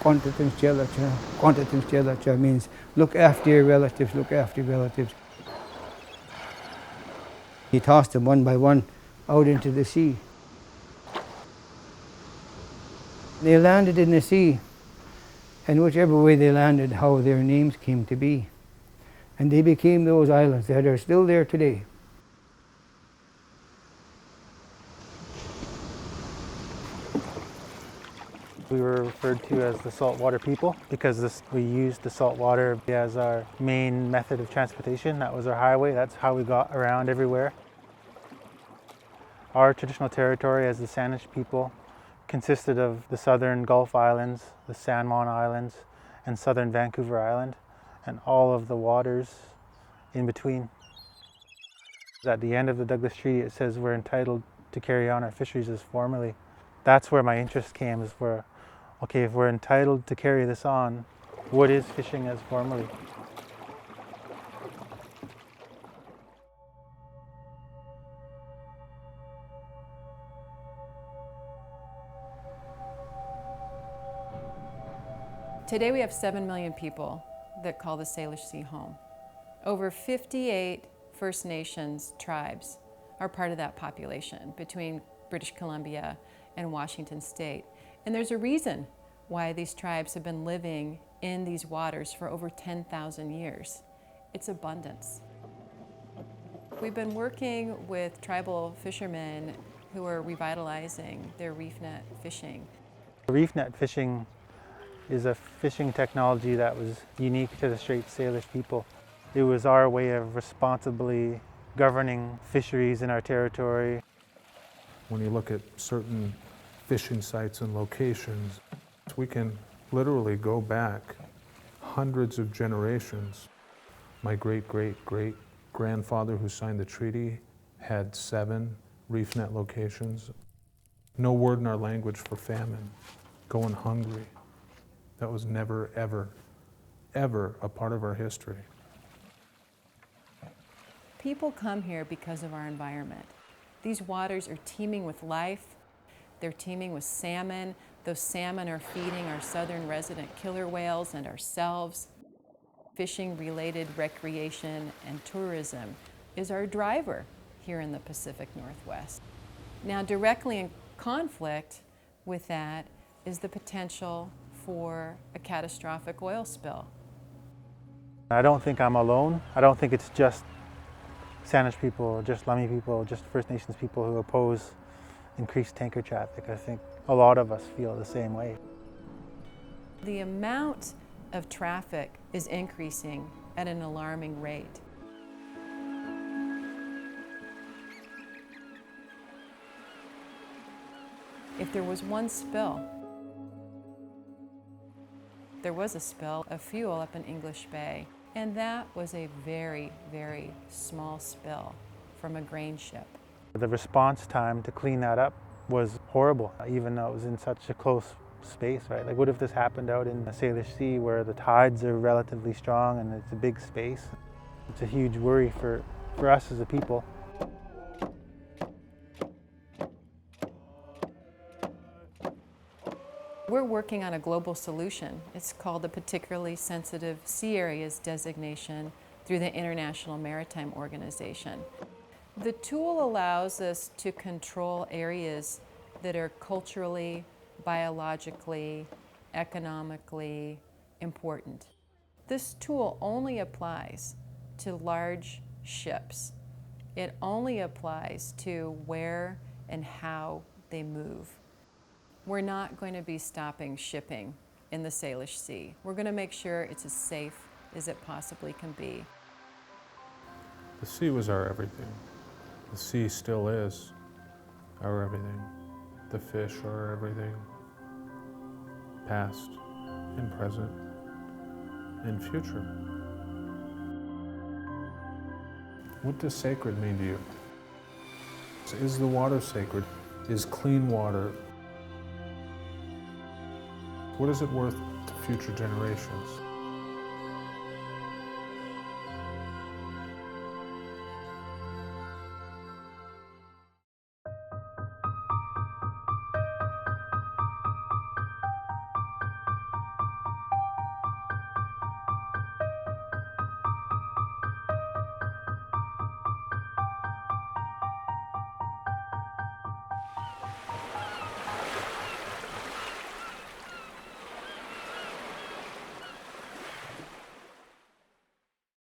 Quantatinstialacha means look after your relatives, look after your relatives. He tossed them one by one out into the sea. They landed in the sea, and whichever way they landed, how their names came to be. And they became those islands that are still there today. We were referred to as the saltwater people because we used the saltwater as our main method of transportation. That was our highway. That's how we got around everywhere. Our traditional territory as the Salish people consisted of the southern Gulf Islands, the San Juan Islands, and southern Vancouver Island, and all of the waters in between. At the end of the Douglas Treaty, it says we're entitled to carry on our fisheries as formerly. That's where my interest came, is where, okay, if we're entitled to carry this on, what is fishing as formerly? Today we have 7 million people that call the Salish Sea home. Over 58 First Nations tribes are part of that population between British Columbia and Washington State. And there's a reason why these tribes have been living in these waters for over 10,000 years. It's abundance. We've been working with tribal fishermen who are revitalizing their reef net fishing. Reef net fishing is a fishing technology that was unique to the Strait Salish people. It was our way of responsibly governing fisheries in our territory. When you look at certain fishing sites and locations, we can literally go back hundreds of generations. My great-great-great-grandfather who signed the treaty had 7 reef net locations. No word in our language for famine, going hungry. That was never, ever, ever a part of our history. People come here because of our environment. These waters are teeming with life. They're teeming with salmon. Those salmon are feeding our southern resident killer whales and ourselves. Fishing-related recreation and tourism is our driver here in the Pacific Northwest. Now, directly in conflict with that is the potential for a catastrophic oil spill. I don't think I'm alone. I don't think it's just Salish people, just Lummi people, just First Nations people who oppose increased tanker traffic. I think a lot of us feel the same way. The amount of traffic is increasing at an alarming rate. If there was one spill, there was a spill of fuel up in English Bay, and that was a very, very small spill from a grain ship. The response time to clean that up was horrible, even though it was in such a close space, right? Like, what if this happened out in the Salish Sea where the tides are relatively strong and it's a big space? It's a huge worry for us as a people. We're working on a global solution. It's called the Particularly Sensitive Sea Areas designation through the International Maritime Organization. The tool allows us to control areas that are culturally, biologically, economically important. This tool only applies to large ships. It only applies to where and how they move. We're not going to be stopping shipping in the Salish Sea. We're going to make sure it's as safe as it possibly can be. The sea was our everything. The sea still is our everything. The fish are our everything. Past and present and future. What does sacred mean to you? Is the water sacred? Is clean water? What is it worth to future generations?